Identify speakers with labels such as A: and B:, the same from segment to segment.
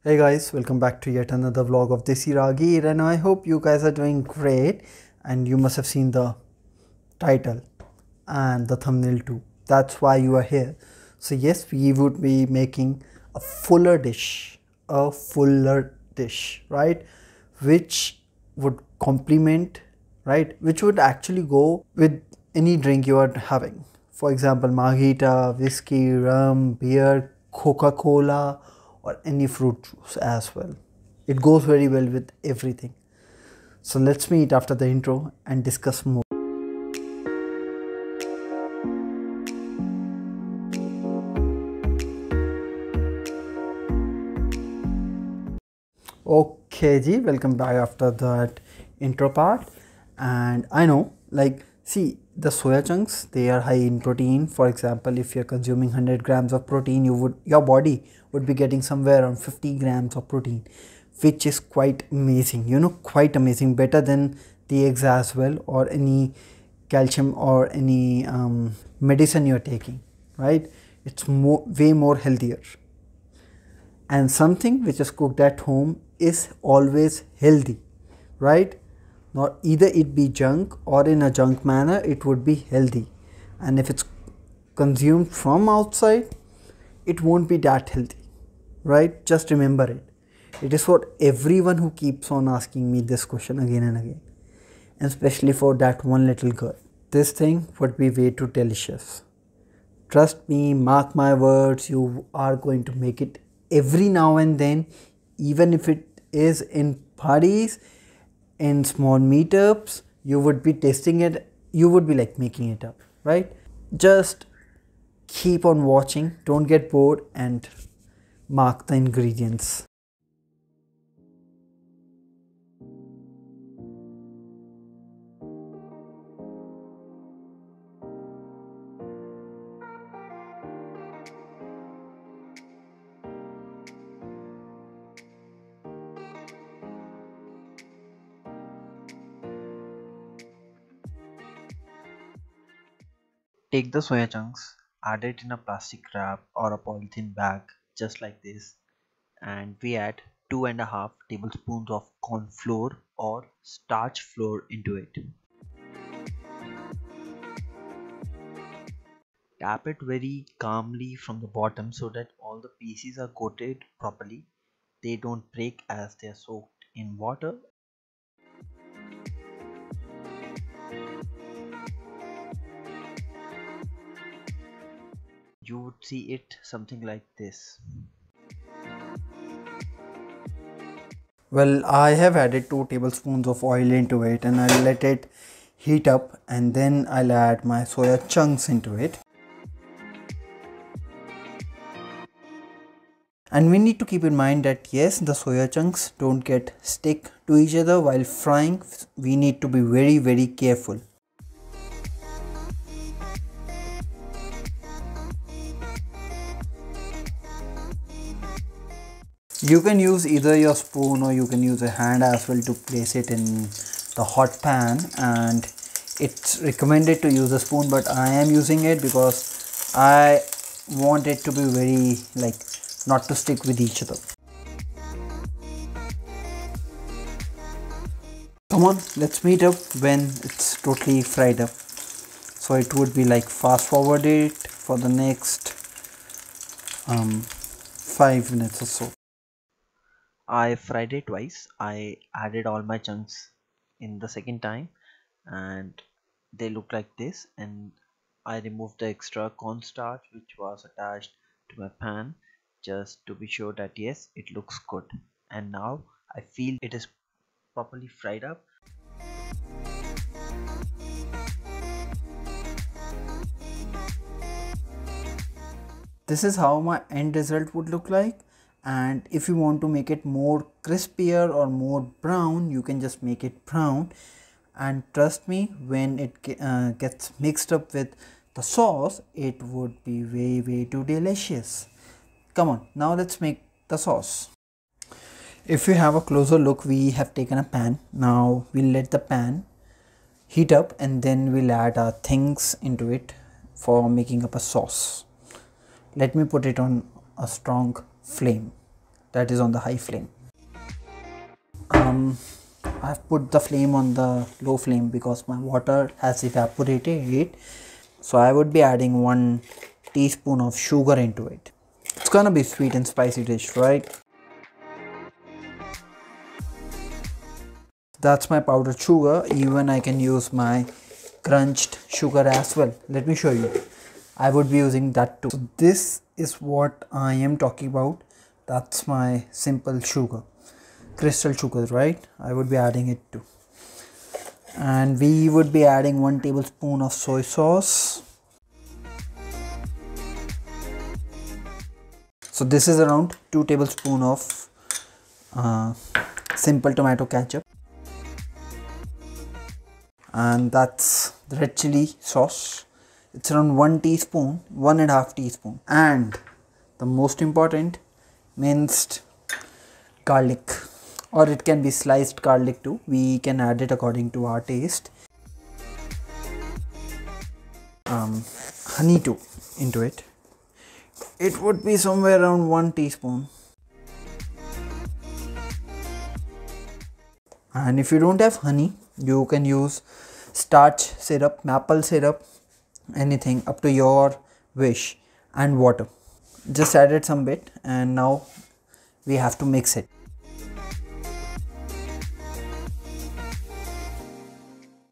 A: Hey guys, welcome back to yet another vlog of Desi Raahgir, and I hope you guys are doing great and you must have seen the title and the thumbnail too. That's why you are here. So yes, we would be making a fuller dish, right? Which would complement, right? Which would actually go with any drink you are having. For example, margarita, whiskey, rum, beer, Coca-Cola, or any fruit juice as well. It goes very well with everything. So let's meet after the intro and discuss more. Okay, Ji, welcome back after that intro part. And I know, see, the soya chunks, they are high in protein. For example, if you're consuming 100 grams of protein, your body would be getting somewhere around 50 grams of protein, which is quite amazing. Quite amazing, better than the eggs as well, or any calcium or any medicine you're taking, right? It's way more healthier, and something which is cooked at home is always healthy, right? Not either it be junk or in a junk manner, it would be healthy. And if it's consumed from outside, it won't be that healthy, right? Just remember it. It is for everyone who keeps on asking me this question again and again, and especially for that one little girl. This thing would be way too delicious. Trust me, mark my words, you are going to make it every now and then, even if it is in parties, in small meetups, you would be tasting it, you would be like making it up, right? Just keep on watching, don't get bored, and mark the ingredients.
B: Take the soya chunks, add it in a plastic wrap or a polythene bag just like this, and we add 2.5 tablespoons of corn flour or starch flour into it. Tap it very calmly from the bottom so that all the pieces are coated properly. They don't break as they are soaked in water. You would see it something like this.
A: Well, I have added 2 tablespoons of oil into it, and I'll let it heat up, and then I'll add my soya chunks into it. And we need to keep in mind that yes, the soya chunks don't get stick to each other while frying. We need to be very careful. You can use either your spoon or you can use a hand as well to place it in the hot pan, and it's recommended to use a spoon, but I am using it because I want it to be very not to stick with each other. Come on, let's meet up when it's totally fried up. So it would be like fast forward it for the next 5 minutes or so.
B: I fried it twice. I added all my chunks in the second time and they look like this, and I removed the extra cornstarch which was attached to my pan just to be sure that yes, it looks good. And now I feel it is properly fried up.
A: This is how my end result would look like, and if you want to make it more crispier or more brown, you can just make it brown. And trust me, when it gets mixed up with the sauce, it would be way too delicious. Come on, now let's make the sauce. If you have a closer look, we have taken a pan. Now we'll let the pan heat up, and then we'll add our things into it for making up a sauce. Let me put it on a strong flame. that is on the high flame. I've put the flame on the low flame because my water has evaporated, so I would be adding 1 teaspoon of sugar into it. It's gonna be sweet and spicy dish, right? That's my powdered sugar. Even I can use my crunched sugar as well. Let me show you. I would be using that too. So this is what I am talking about. That's my simple sugar, crystal sugar, right? I would be adding it too. And we would be adding 1 tablespoon of soy sauce. So this is around 2 tablespoons of simple tomato ketchup. And that's the red chili sauce. It's around 1 teaspoon, 1.5 teaspoon. And the most important, minced garlic, or it can be sliced garlic too. We can add it according to our taste. Honey too into it. It would be somewhere around 1 teaspoon. And if you don't have honey, you can use starch syrup, maple syrup, anything up to your wish, and water. Just added some bit, and now we have to mix it.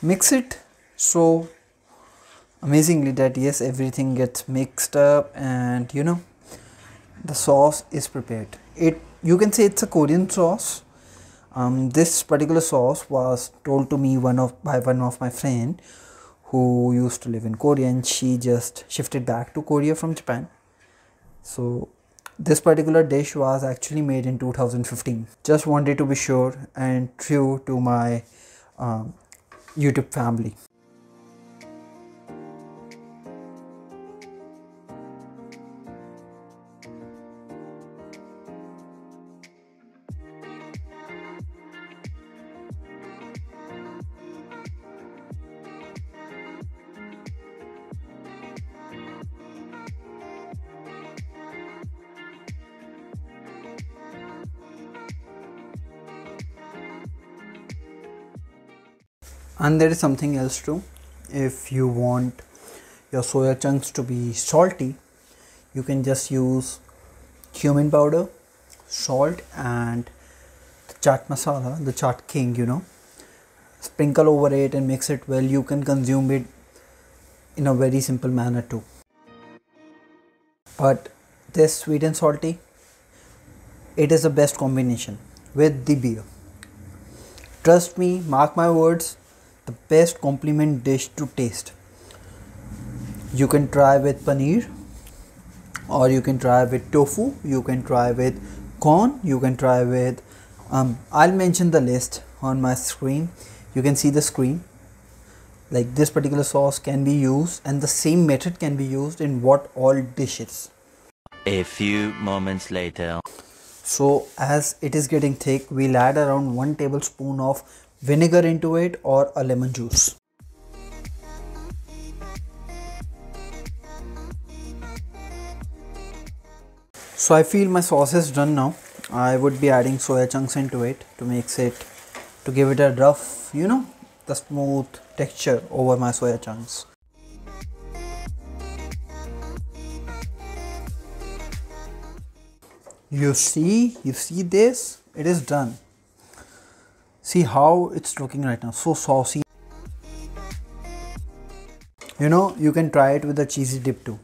A: Mix it so amazingly that yes, everything gets mixed up, and you know, the sauce is prepared. You can say it's a Korean sauce. This particular sauce was told to me by one of my friend who used to live in Korea, and she just shifted back to Korea from Japan. So this particular dish was actually made in 2015. Just wanted to be sure and true to my YouTube family. And there is something else too. If you want your soya chunks to be salty, you can just use cumin powder, salt, and the chaat masala, the chaat king, you know. Sprinkle over it and mix it well. You can consume it in a very simple manner too. But this sweet and salty, it is the best combination with the beer. Trust me, mark my words, the best complement dish to taste. You can try with paneer, or you can try with tofu, you can try with corn, you can try with I'll mention the list on my screen. You can see the screen. Like this particular sauce can be used, and the same method can be used in what all dishes.
C: A few moments later.
A: So as it is getting thick, we'll add around 1 tablespoon of vinegar into it, or a lemon juice. So I feel my sauce is done now. I would be adding soya chunks into it to give it a rough, you know, the smooth texture over my soya chunks. You see this? It is done. See how it's looking right now, so saucy. You know, you can try it with a cheesy dip too.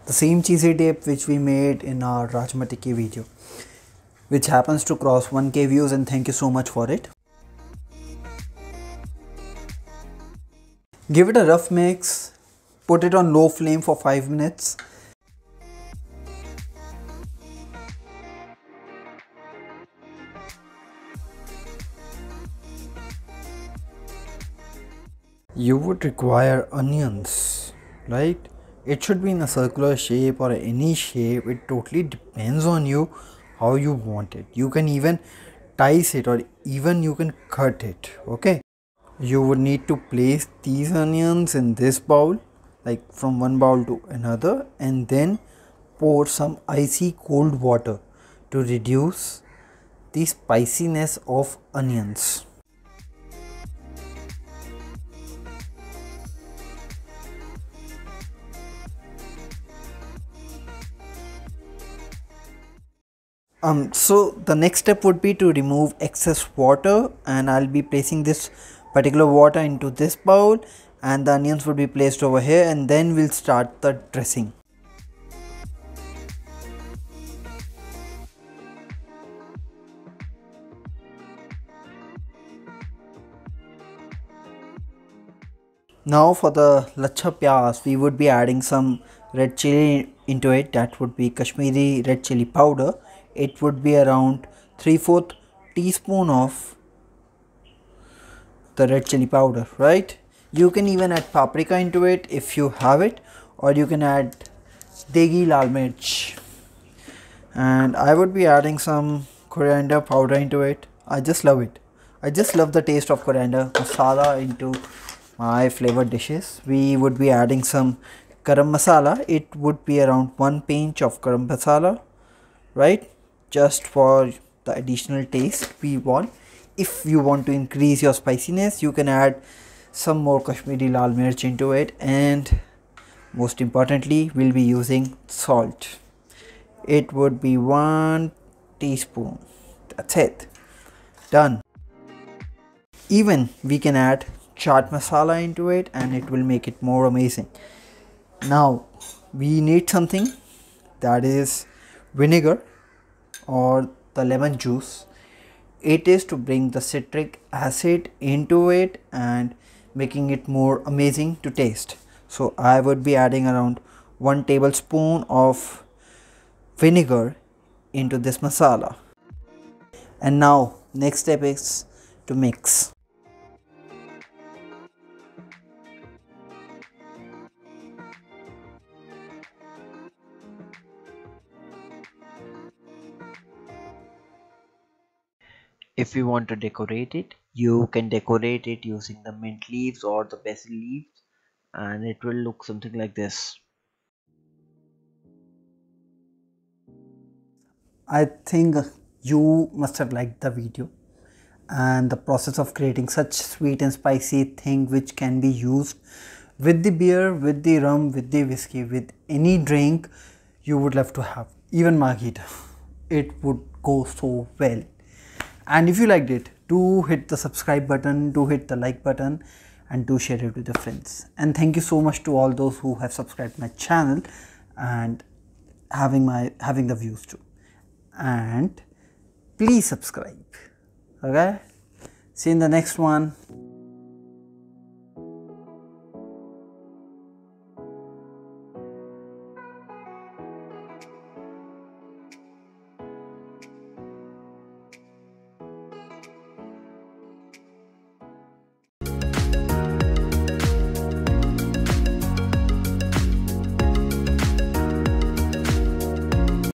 A: The same cheesy dip which we made in our Rajma Tikki video, which happens to cross 1K views, and thank you so much for it. Give it a rough mix, put it on low flame for 5 minutes. You would require onions, right? It should be in a circular shape or any shape. It totally depends on you how you want it. You can even dice it, or even you can cut it. Okay, you would need to place these onions in this bowl, like from one bowl to another, and then pour some icy cold water to reduce the spiciness of onions. So the next step would be to remove excess water, and I'll be placing this particular water into this bowl, and the onions would be placed over here, and then we'll start the dressing. Now for the Laccha Pyaaz, we would be adding some red chili into it. That would be Kashmiri red chili powder. It would be around 3/4 teaspoon of the red chili powder, right? You can even add paprika into it if you have it, or you can add Desi lal mirch. And I would be adding some coriander powder into it. I just love it. I just love the taste of coriander masala into my flavored dishes. We would be adding some garam masala. It would be around 1 pinch of garam masala, right? Just for the additional taste we want. If you want to increase your spiciness, you can add some more Kashmiri lal mirch into it, and most importantly we'll be using salt. It would be 1 teaspoon. That's it. Done. Even we can add chaat masala into it, and it will make it more amazing. Now we need something, that is vinegar or the lemon juice. It is to bring the citric acid into it and making it more amazing to taste. So I would be adding around 1 tablespoon of vinegar into this masala. And now next step is to mix.
B: If you want to decorate it, you can decorate it using the mint leaves or the basil leaves, and it will look something like this.
A: I think you must have liked the video and the process of creating such sweet and spicy thing which can be used with the beer, with the rum, with the whiskey, with any drink you would love to have, even margarita. It would go so well. And if you liked it, do hit the subscribe button, do hit the like button, and do share it with your friends. And thank you so much to all those who have subscribed my channel and having the views too. And please subscribe. Okay, see you in the next one.